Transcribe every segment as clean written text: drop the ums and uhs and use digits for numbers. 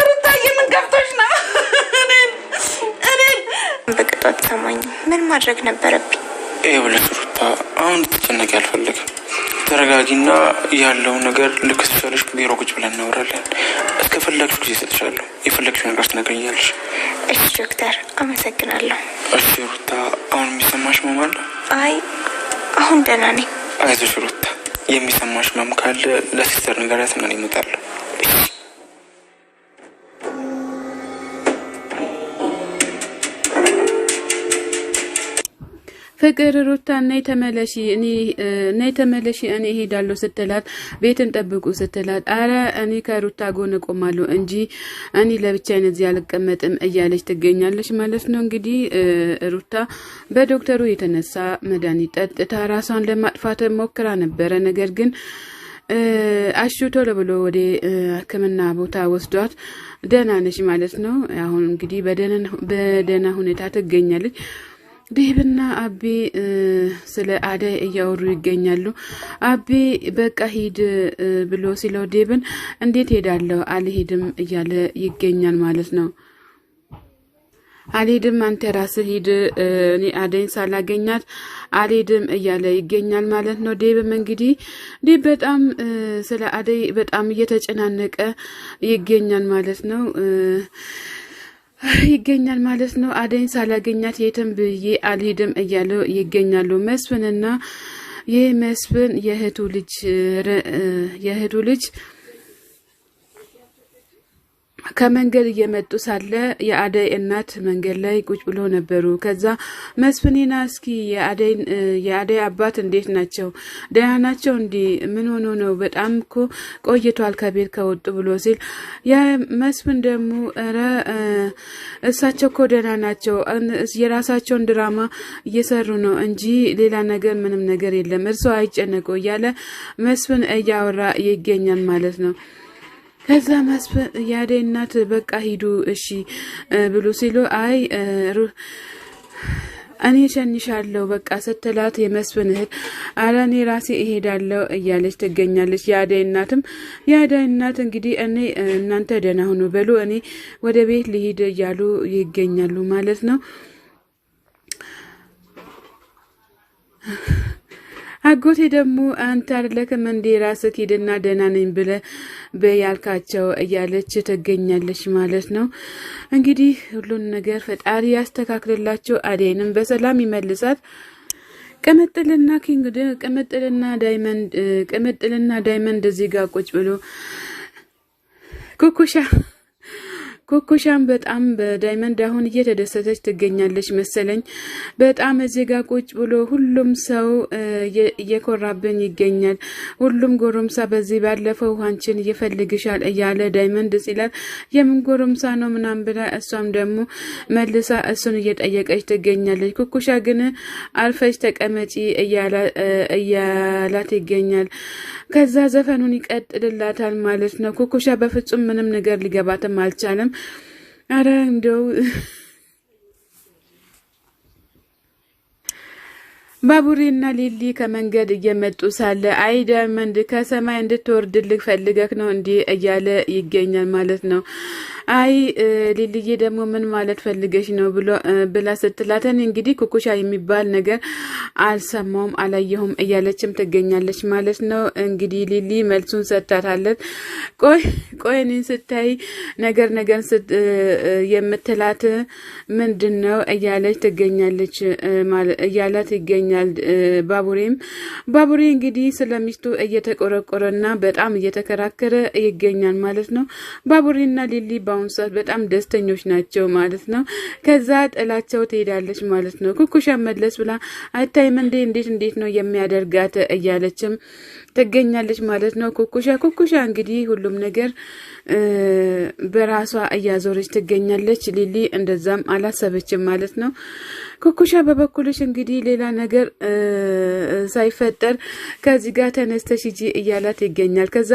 ሩታዬ ምን ገብቶሽ ነው? እኔ በቅጧት ሰማኝ። ምን ማድረግ ነበረብኝ? ይኸውልሽ ሩታ፣ አሁን ትጨነቂ አልፈልግም። ተረጋጊና ያለው ነገር ልክ ስትፈልሽ ቢሮ ቁጭ ብለን እናወራለን። እስከፈለግሽ ጊዜ እሰጥሻለሁ። የፈለግሽው ነገር ትነግረኛለሽ። እሺ ዶክተር፣ አመሰግናለሁ። እሺ ሩታ፣ አሁን የሚሰማሽ ህመም አለ? አይ አሁን ደህና ነኝ። አይዞሽ ሩታ፣ የሚሰማሽ ህመም ካለ ለሲስተር ንገሪያትና እኔ እመጣለሁ። ፍቅር ሩታ ነይ ተመለሺ እኔ እሄዳለሁ ስትላት ቤትን ጠብቁ ስትላት አረ እኔ ከሩታ ጎን ቆማለሁ እንጂ እኔ ለብቻዬ እዚህ አልቀመጥም እያለች ትገኛለች ማለት ነው። እንግዲህ ሩታ በዶክተሩ የተነሳ መድኃኒት ጠጥታ ራሷን ለማጥፋት ሞክራ ነበረ። ነገር ግን አሹቶ ለብሎ ወደ ሕክምና ቦታ ወስዷት ደህና ነች ማለት ነው። አሁን እንግዲህ በደህና ሁኔታ ትገኛለች። ዴብና አቤ ስለ አዳይ እያወሩ ይገኛሉ። አቤ በቃ ሂድ ብሎ ሲለው ዴብን እንዴት ሄዳለሁ አልሄድም እያለ ይገኛል ማለት ነው። አልሄድም አንተ ራስህ ሂድ፣ እኔ አዳይን ሳላገኛት አልሄድም እያለ ይገኛል ማለት ነው። ዴብም እንግዲህ ዴብ በጣም ስለ አዳይ በጣም እየተጨናነቀ ይገኛል ማለት ነው አዳይን ሳላገኛት የትም ብዬ አልሄድም እያሉ ይገኛሉ። መስፍንና የመስፍን የእህቱ ልጅ ከመንገድ እየመጡ ሳለ የአዳይ እናት መንገድ ላይ ቁጭ ብሎ ነበሩ። ከዛ መስፍኔና እስኪ የአዳይ አባት እንዴት ናቸው? ደህና ናቸው? እንዲ ምን ሆኖ ነው? በጣም እኮ ቆይቷል ከቤት ከወጡ ብሎ ሲል መስፍን ደግሞ ኧረ እሳቸው እኮ ደህና ናቸው፣ የራሳቸውን ድራማ እየሰሩ ነው እንጂ ሌላ ነገር ምንም ነገር የለም፣ እርሶ አይጨነቁ እያለ መስፍን እያወራ ይገኛል ማለት ነው። ከዛ መስፍን የአዳይ እናት በቃ ሂዱ እሺ ብሎ ሲሉ አይ እኔ ሸንሻለሁ በቃ ስትላት የመስፍን እህት አረ እኔ ራሴ እሄዳለሁ እያለች ትገኛለች። የአዳይ እናት እንግዲህ እናንተ ደህና ሁኑ በሉ እኔ ወደ ቤት ልሂድ እያሉ ይገኛሉ ማለት ነው። አጎቴ ደግሞ አንተ አይደለክም እንዴ ራስህ ሂድና ደህና ነኝ ብለህ በያልካቸው እያለች ትገኛለች ማለት ነው። እንግዲህ ሁሉን ነገር ፈጣሪ ያስተካክልላቸው፣ አዳይንም በሰላም ይመልሳት። ቅምጥልና ዳይመንድ እዚህ ጋር ቁጭ ብሎ ኮኮሻም በጣም በዳይመንድ አሁን እየተደሰተች ትገኛለች መሰለኝ። በጣም እዚህ ጋር ቁጭ ብሎ ሁሉም ሰው እየኮራብን ይገኛል። ሁሉም ጎረምሳ በዚህ ባለፈው አንቺን ይፈልግሻል እያለ ዳይመንድ ሲላል የምን ጎረምሳ ነው ምናምን ብላ እሷም ደግሞ መልሳ እሱን እየጠየቀች ትገኛለች። ኮኮሻ ግን አልፈሽ ተቀመጪ እያላት ይገኛል። ከዛ ዘፈኑን ይቀጥልላታል ማለት ነው። ኮኮሻ በፍጹም ምንም ነገር ሊገባትም አልቻለም። አረ እንደው ባቡሬና ሊሊ ከመንገድ እየመጡ ሳለ አይ ዳይመንድ ከሰማይ እንድትወርድልህ ፈልገክ ነው እንዴ እያለ ይገኛል ማለት ነው። አይ ሊሊዬ ደግሞ ምን ማለት ፈልገሽ ነው ብላ ስትላተን እንግዲህ ኩኩሻ የሚባል ነገር አልሰማውም አላየሁም እያለችም ትገኛለች ማለት ነው። እንግዲህ ሊሊ መልሱን ሰጥታታለች። ቆይ እኔን ስታይ ነገር የምትላት ምንድነው እያለች ትገኛለች እያላት ይገኛል። ባቡሬ እንግዲህ ስለሚስቱ እየተቆረቆረና በጣም እየተከራከረ ይገኛል ማለት ነው። ባቡሬና ሊሊ በአሁኑ ሰዓት በጣም ደስተኞች ናቸው ማለት ነው። ከዛ ጥላቸው ትሄዳለች ማለት ነው። ኩኩሻ መለስ ብላ አታይም እንዴት ነው የሚያደርጋት እያለችም ትገኛለች ማለት ነው። ኩኩሻ እንግዲህ ሁሉም ነገር በራሷ እያዞረች ትገኛለች። ሊሊ እንደዛም አላሰበችም ማለት ነው። ኩኩሻ በበኩልሽ እንግዲህ ሌላ ነገር ሳይፈጠር ከዚህ ጋር ተነስተሽ ሂጂ እያላት ይገኛል። ከዛ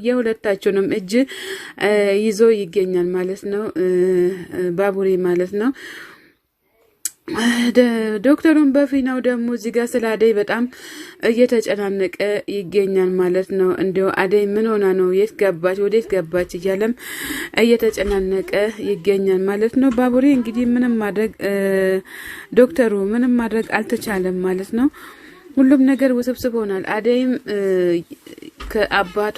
የሁለታቸውንም እጅ ይዞ ይገኛል ማለት ነው ባቡሬ ማለት ነው። ዶክተሩን በፊናው ደግሞ እዚህ ጋር ስለ አደይ በጣም እየተጨናነቀ ይገኛል ማለት ነው። እንዲያው አደይ ምን ሆና ነው የት ገባች ወዴት ገባች እያለም እየተጨናነቀ ይገኛል ማለት ነው። ባቡሬ እንግዲህ ምንም ማድረግ ዶክተሩ ምንም ማድረግ አልተቻለም ማለት ነው። ሁሉም ነገር ውስብስብ ሆኗል። አደይም ከአባቷ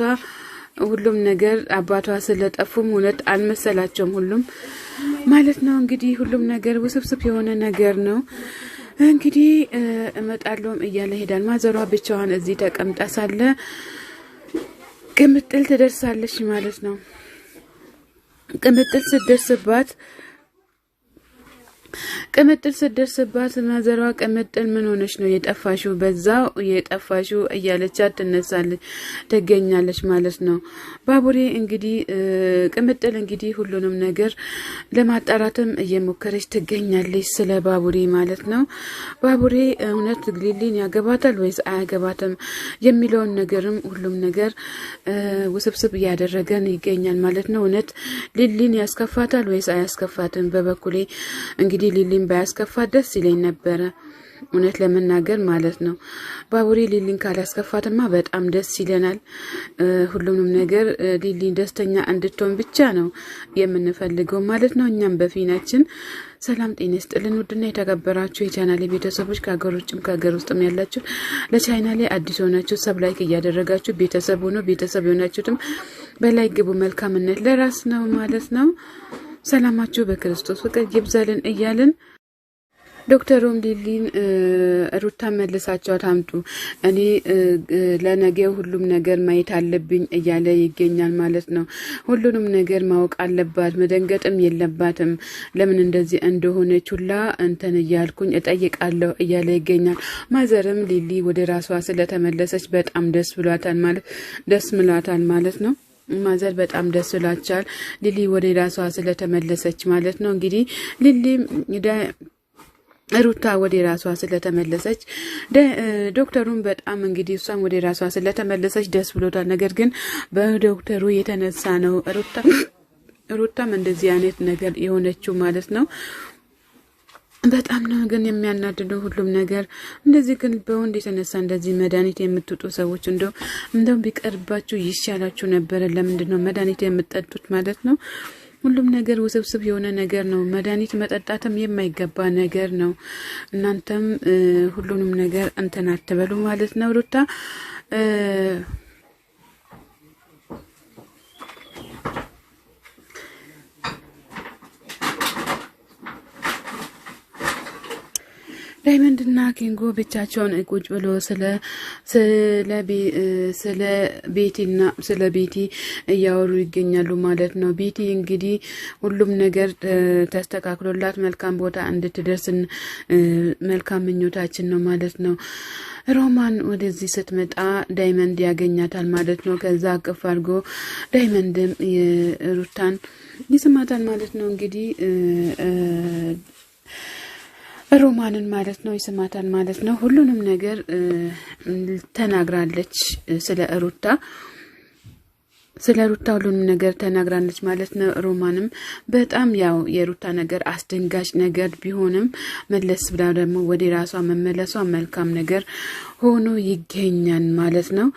ሁሉም ነገር አባቷ ስለጠፉም እውነት አልመሰላቸውም ሁሉም ማለት ነው። እንግዲህ ሁሉም ነገር ውስብስብ የሆነ ነገር ነው። እንግዲህ እመጣለሁም እያለ ሄዳል። ማዘሯ ብቻዋን እዚህ ተቀምጣ ሳለ ቅምጥል ትደርሳለች ማለት ነው። ቅምጥል ስትደርስባት ማዘሯ ቅምጥል ምን ሆነሽ ነው የጠፋሽው? በዛው የጠፋሽው እያለቻት ትነሳለች ትገኛለች ማለት ነው። ባቡሬ እንግዲህ ቅምጥል እንግዲህ ሁሉንም ነገር ለማጣራትም እየሞከረች ትገኛለች ስለ ባቡሬ ማለት ነው። ባቡሬ እውነት ሊሊን ያገባታል ወይስ አያገባትም የሚለውን ነገርም ሁሉም ነገር ውስብስብ እያደረገን ይገኛል ማለት ነው። እውነት ሊሊን ያስከፋታል ወይስ አያስከፋትም? በበኩሌ እንግዲህ ሊሊን ባያስከፋት ደስ ይለኝ ነበረ እውነት ለመናገር ማለት ነው። ባቡሬ ሊሊን ካላስከፋትማ በጣም ደስ ይለናል። ሁሉንም ነገር ሊሊን ደስተኛ እንድትሆን ብቻ ነው የምንፈልገው ማለት ነው። እኛም በፊናችን ሰላም ጤና ይስጥልን ውድና የተከበራችሁ የቻናሌ ቤተሰቦች ከሀገር ውጭም ከሀገር ውስጥም ያላችሁ ለቻናሌ አዲስ ሆናችሁ ሰብስክራይብ እያደረጋችሁ ቤተሰብ ሆኖ ቤተሰብ የሆናችሁትም በላይ ግቡ። መልካምነት ለራስ ነው ማለት ነው። ሰላማችሁ በክርስቶስ ፍቅር ይብዛልን እያልን ዶክተሩም ሊሊን ሩታ መልሳቸው ታምጡ እኔ ለነገው ሁሉም ነገር ማየት አለብኝ እያለ ይገኛል ማለት ነው። ሁሉንም ነገር ማወቅ አለባት፣ መደንገጥም የለባትም። ለምን እንደዚህ እንደሆነች ሁላ እንትን እያልኩኝ እጠይቃለሁ እያለ ይገኛል። ማዘርም ሊሊ ወደ ራሷ ስለተመለሰች በጣም ደስ ብሏታል ማለት ነው። ማዘር በጣም ደስ ብሏቸዋል ሊሊ ወደ ራሷ ስለተመለሰች ማለት ነው። እንግዲህ ሊሊ ሩታ ወደ ራሷ ስለተመለሰች ዶክተሩን በጣም እንግዲህ እሷም ወደ ራሷ ስለተመለሰች ደስ ብሎታል። ነገር ግን በዶክተሩ የተነሳ ነው ሩታም እንደዚህ አይነት ነገር የሆነችው ማለት ነው። በጣም ነው ግን የሚያናድደው ሁሉም ነገር እንደዚህ ግን በወንድ የተነሳ እንደዚህ መድኃኒት የምትጡ ሰዎች እንደው ቢቀርባችሁ ይሻላችሁ ነበር። ለምንድን ነው መድኃኒት የምትጠጡት ማለት ነው? ሁሉም ነገር ውስብስብ የሆነ ነገር ነው። መድኃኒት መጠጣትም የማይገባ ነገር ነው። እናንተም ሁሉንም ነገር እንትን አትበሉ ማለት ነው። ሩታ ዳይመንድና ኪንጎ ብቻቸውን ቁጭ ብሎ ስለ ቤቲ እያወሩ ይገኛሉ ማለት ነው። ቤቲ እንግዲህ ሁሉም ነገር ተስተካክሎላት መልካም ቦታ እንድትደርስ መልካም ምኞታችን ነው ማለት ነው። ሮማን ወደዚህ ስትመጣ ዳይመንድ ያገኛታል ማለት ነው። ከዛ አቅፍ አድርጎ ዳይመንድም ሩታን ይስማታል ማለት ነው። እንግዲህ ሮማንን ማለት ነው ይስማታል ማለት ነው። ሁሉንም ነገር ተናግራለች ስለ ሩታ ሁሉንም ነገር ተናግራለች ማለት ነው። ሮማንም በጣም ያው የሩታ ነገር አስደንጋጭ ነገር ቢሆንም መለስ ብላ ደግሞ ወደ ራሷ መመለሷ መልካም ነገር ሆኖ ይገኛል ማለት ነው።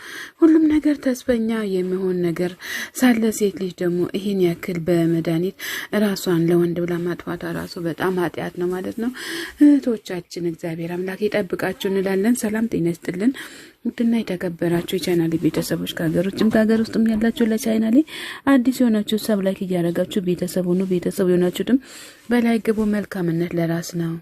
ሁሉም ነገር ተስፈኛ የሚሆን ነገር ሳለ ሴት ልጅ ደግሞ ይሄን ያክል በመድኃኒት ራሷን ለወንድ ብላ ማጥፋቷ ራሱ በጣም ኃጢአት ነው ማለት ነው። እህቶቻችን እግዚአብሔር አምላክ ይጠብቃችሁ እንላለን። ሰላም ጤና ይስጥልን ውድና የተከበራችሁ የቻናሌ ቤተሰቦች ከሀገር ውጭም ከሀገር ውስጥም ያላችሁ ለቻናሌ አዲስ የሆናችሁ ሰብስክራይብ እያደረጋችሁ ቤተሰብ ሆኑ። ቤተሰብ የሆናችሁትም በላይ ግቡ። መልካምነት ለራስ ነው።